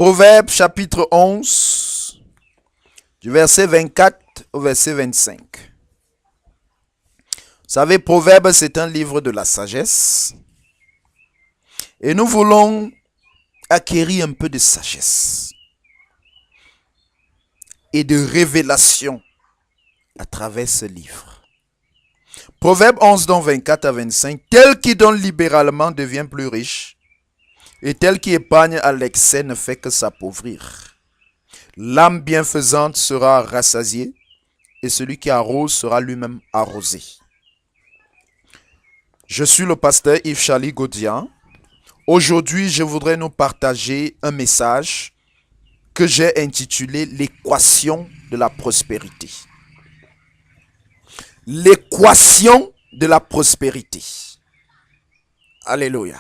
Proverbe chapitre 11, du verset 24 au verset 25. Vous savez, Proverbe, c'est un livre de la sagesse. Et nous voulons acquérir un peu de sagesse et de révélation à travers ce livre. Proverbe 11, donc 24 à 25. Tel qui donne libéralement devient plus riche, et tel qui épargne à l'excès ne fait que s'appauvrir. L'âme bienfaisante sera rassasiée, et celui qui arrose sera lui-même arrosé. Je suis le pasteur Yves-Charlie Gaudian. Aujourd'hui, je voudrais nous partager un message que j'ai intitulé l'équation de la prospérité. L'équation de la prospérité. Alléluia.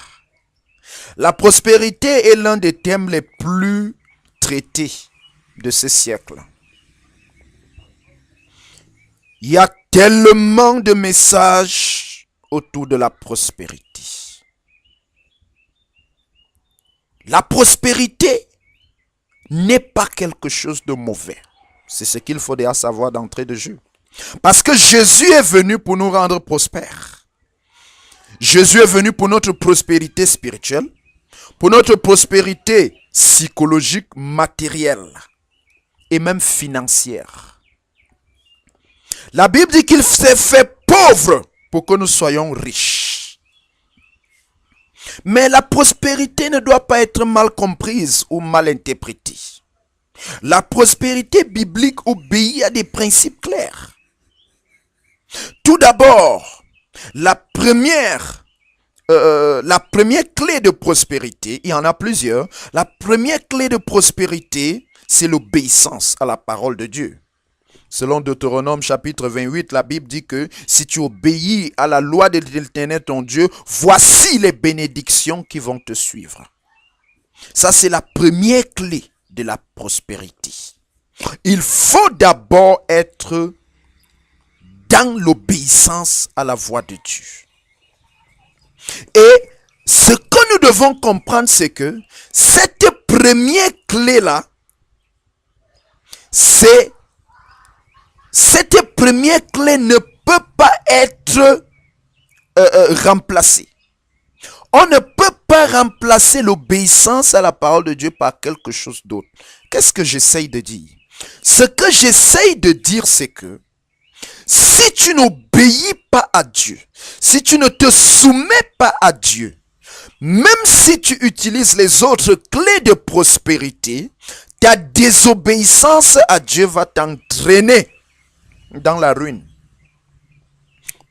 La prospérité est l'un des thèmes les plus traités de ce siècle. Il y a tellement de messages autour de la prospérité. La prospérité n'est pas quelque chose de mauvais. C'est ce qu'il faut déjà savoir d'entrée de jeu. Parce que Jésus est venu pour nous rendre prospères. Jésus est venu pour notre prospérité spirituelle, pour notre prospérité psychologique, matérielle et même financière. La Bible dit qu'il s'est fait pauvre pour que nous soyons riches. Mais la prospérité ne doit pas être mal comprise ou mal interprétée. La prospérité biblique obéit à des principes clairs. Tout d'abord, la première clé de prospérité, il y en a plusieurs, la première clé de prospérité, c'est l'obéissance à la parole de Dieu. Selon Deutéronome chapitre 28, la Bible dit que si tu obéis à la loi de l'Éternel ton Dieu, voici les bénédictions qui vont te suivre. Ça, c'est la première clé de la prospérité. Il faut d'abord être dans l'obéissance à la voix de Dieu. Et ce que nous devons comprendre, c'est que cette première clé-là, cette première clé ne peut pas être remplacée. On ne peut pas remplacer l'obéissance à la parole de Dieu par quelque chose d'autre. Qu'est-ce que j'essaye de dire? Ce que j'essaye de dire, c'est que si tu n'obéis pas à Dieu, si tu ne te soumets pas à Dieu, même si tu utilises les autres clés de prospérité, ta désobéissance à Dieu va t'entraîner dans la ruine.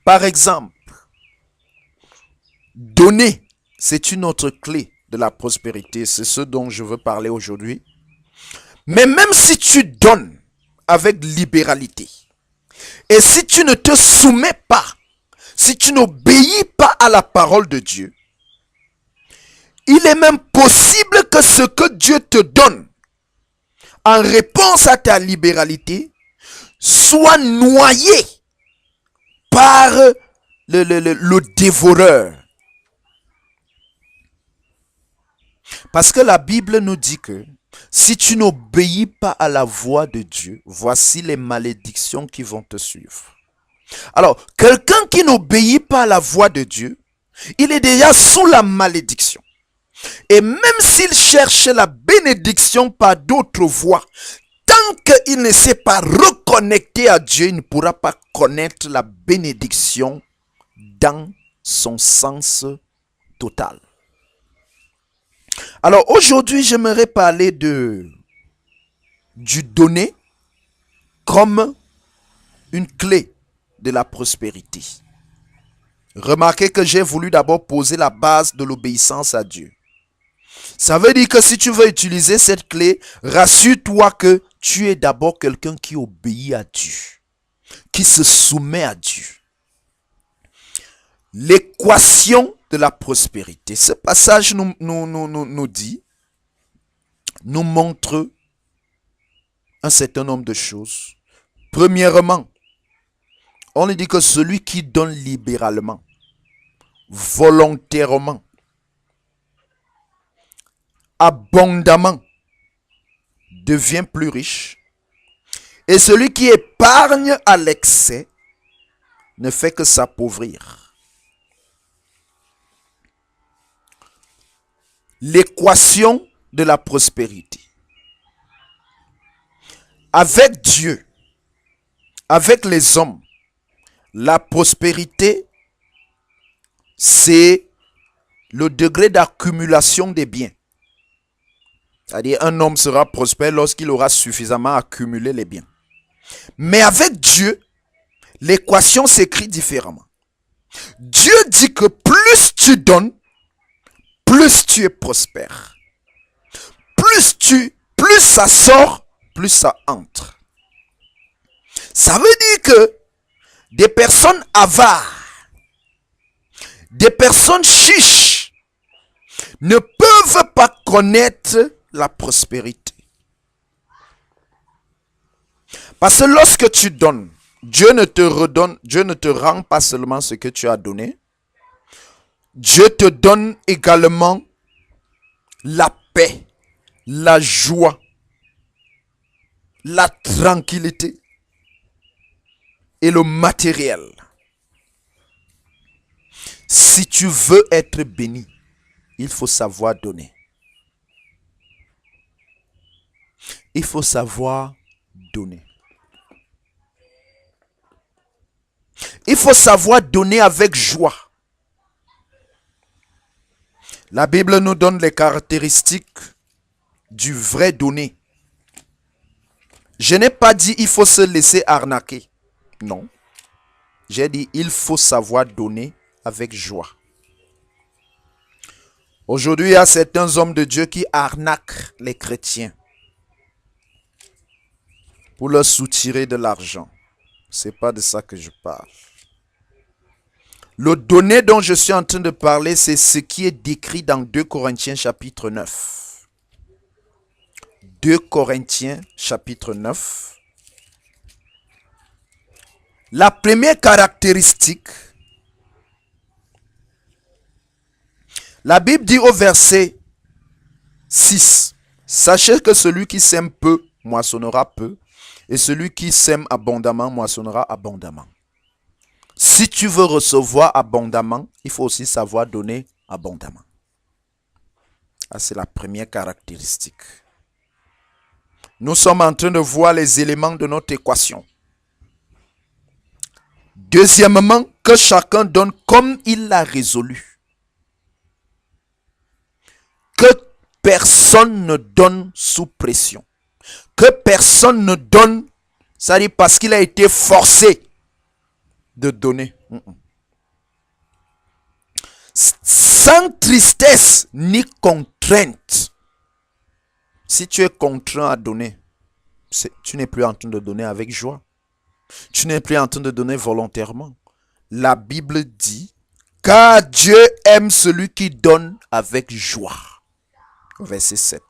Par exemple, donner, c'est une autre clé de la prospérité. C'est ce dont je veux parler aujourd'hui. Mais même si tu donnes avec libéralité, et si tu ne te soumets pas, si tu n'obéis pas à la parole de Dieu, il est même possible que ce que Dieu te donne en réponse à ta libéralité soit noyé par le dévoreur. Parce que la Bible nous dit que si tu n'obéis pas à la voix de Dieu, voici les malédictions qui vont te suivre. Alors, quelqu'un qui n'obéit pas à la voix de Dieu, il est déjà sous la malédiction. Et même s'il cherche la bénédiction par d'autres voies, tant qu'il ne s'est pas reconnecté à Dieu, il ne pourra pas connaître la bénédiction dans son sens total. Alors aujourd'hui, j'aimerais parler du donner comme une clé de la prospérité. Remarquez que j'ai voulu d'abord poser la base de l'obéissance à Dieu. Ça veut dire que si tu veux utiliser cette clé, rassure-toi que tu es d'abord quelqu'un qui obéit à Dieu, qui se soumet à Dieu. L'équation de la prospérité. Ce passage nous dit, nous montre un certain nombre de choses. Premièrement, on nous dit que celui qui donne libéralement, volontairement, abondamment, devient plus riche. Et celui qui épargne à l'excès ne fait que s'appauvrir. L'équation de la prospérité. Avec Dieu, avec les hommes, la prospérité, c'est le degré d'accumulation des biens. C'est-à-dire, un homme sera prospère lorsqu'il aura suffisamment accumulé les biens. Mais avec Dieu, l'équation s'écrit différemment. Dieu dit que plus tu donnes, plus tu es prospère. Plus ça sort, plus ça entre. Ça veut dire que des personnes avares, des personnes chiches, ne peuvent pas connaître la prospérité. Parce que lorsque tu donnes, Dieu ne te redonne, Dieu ne te rend pas seulement ce que tu as donné. Dieu te donne également la paix, la joie, la tranquillité et le matériel. Si tu veux être béni, il faut savoir donner. Il faut savoir donner. Il faut savoir donner avec joie. La Bible nous donne les caractéristiques du vrai donner. Je n'ai pas dit il faut se laisser arnaquer. Non. J'ai dit il faut savoir donner avec joie. Aujourd'hui, il y a certains hommes de Dieu qui arnaquent les chrétiens pour leur soutirer de l'argent. Ce n'est pas de ça que je parle. Le donner dont je suis en train de parler, c'est ce qui est décrit dans 2 Corinthiens chapitre 9. 2 Corinthiens chapitre 9. La première caractéristique, la Bible dit au verset 6, « Sachez que celui qui sème peu moissonnera peu, et celui qui sème abondamment moissonnera abondamment. » Si tu veux recevoir abondamment, il faut aussi savoir donner abondamment. Ça, c'est la première caractéristique. Nous sommes en train de voir les éléments de notre équation. Deuxièmement, que chacun donne comme il l'a résolu. Que personne ne donne sous pression. Que personne ne donne, c'est-à-dire parce qu'il a été forcé de donner. Sans tristesse ni contrainte. Si tu es contraint à donner, tu n'es plus en train de donner avec joie. Tu n'es plus en train de donner volontairement. La Bible dit, car Dieu aime celui qui donne avec joie. Verset 7.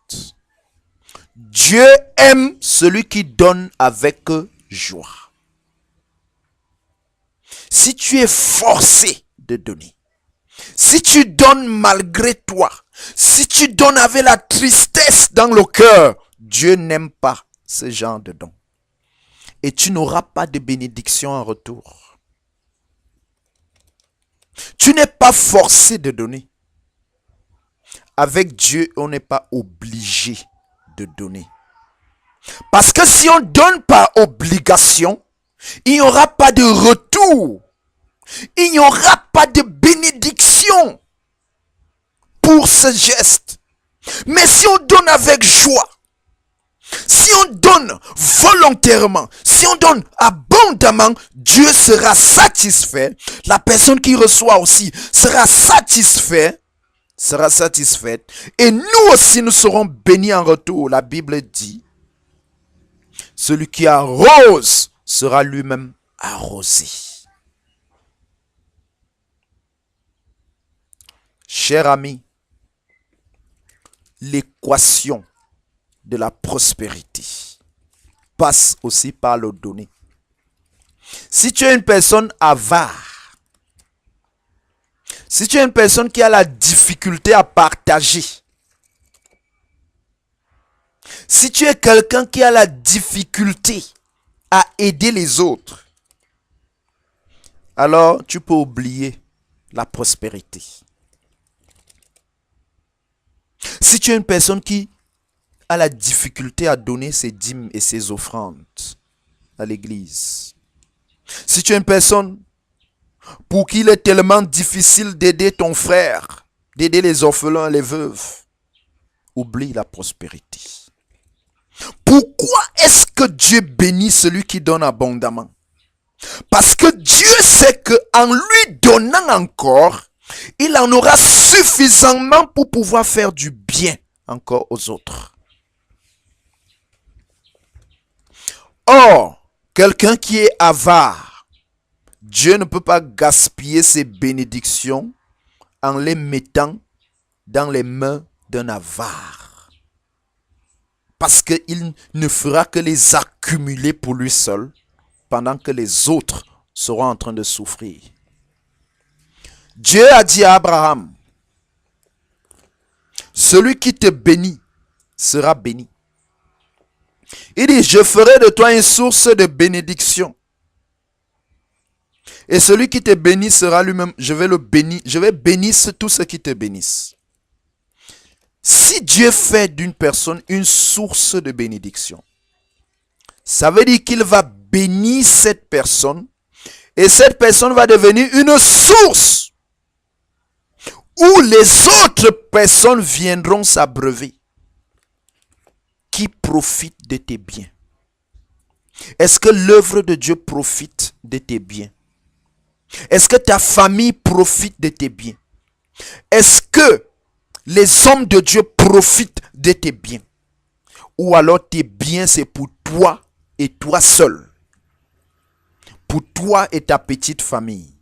Dieu aime celui qui donne avec joie. Si tu es forcé de donner, si tu donnes malgré toi, si tu donnes avec la tristesse dans le cœur, Dieu n'aime pas ce genre de don. Et tu n'auras pas de bénédiction en retour. Tu n'es pas forcé de donner. Avec Dieu, on n'est pas obligé de donner. Parce que si on donne par obligation, il n'y aura pas de retour. Il n'y aura pas de bénédiction pour ce geste. Mais si on donne avec joie, si on donne volontairement, si on donne abondamment, Dieu sera satisfait. La personne qui reçoit aussi sera satisfaite. Et nous aussi, nous serons bénis en retour. La Bible dit, celui qui arrose sera lui-même arrosé. Cher ami, l'équation de la prospérité passe aussi par le donner. Si tu es une personne avare, si tu es une personne qui a la difficulté à partager, Si tu es quelqu'un qui a la difficulté à aider les autres, alors tu peux oublier la prospérité. Si tu es une personne qui a la difficulté à donner ses dîmes et ses offrandes à l'église, si tu es une personne pour qui il est tellement difficile d'aider ton frère, d'aider les orphelins et les veuves, oublie la prospérité. Pourquoi est-ce que Dieu bénit celui qui donne abondamment? Parce que Dieu sait qu'en lui donnant encore, il en aura suffisamment pour pouvoir faire du bien encore aux autres. Or, quelqu'un qui est avare, Dieu ne peut pas gaspiller ses bénédictions en les mettant dans les mains d'un avare. Parce qu'il ne fera que les accumuler pour lui seul, pendant que les autres seront en train de souffrir. Dieu a dit à Abraham, celui qui te bénit sera béni. Il dit, je ferai de toi une source de bénédiction. Et celui qui te bénit sera lui-même, je vais bénir tous ceux qui te bénissent. Si Dieu fait d'une personne une source de bénédiction, ça veut dire qu'il va bénir cette personne et cette personne va devenir une source où les autres personnes viendront s'abreuver. Qui profite de tes biens? Est-ce que l'œuvre de Dieu profite de tes biens? Est-ce que ta famille profite de tes biens? Est-ce que les hommes de Dieu profitent de tes biens? Ou alors tes biens c'est pour toi et toi seul? Pour toi et ta petite famille?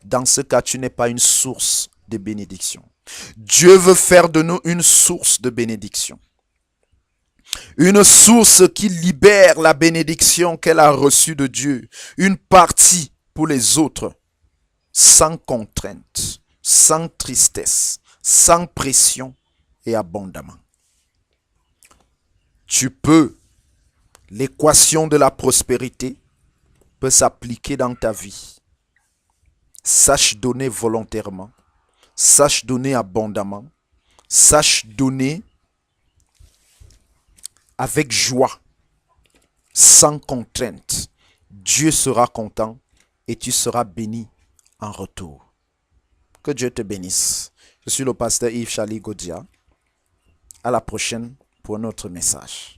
Dans ce cas, tu n'es pas une source de bénédiction. Dieu veut faire de nous une source de bénédiction. Une source qui libère la bénédiction qu'elle a reçue de Dieu. Une partie pour les autres. Sans contrainte, sans tristesse, sans pression et abondamment. L'équation de la prospérité peut s'appliquer dans ta vie. Sache donner volontairement. Sache donner abondamment. Sache donner avec joie, sans contrainte. Dieu sera content et tu seras béni en retour. Que Dieu te bénisse. Je suis le pasteur Yves Charlie Godia. À la prochaine pour un autre message.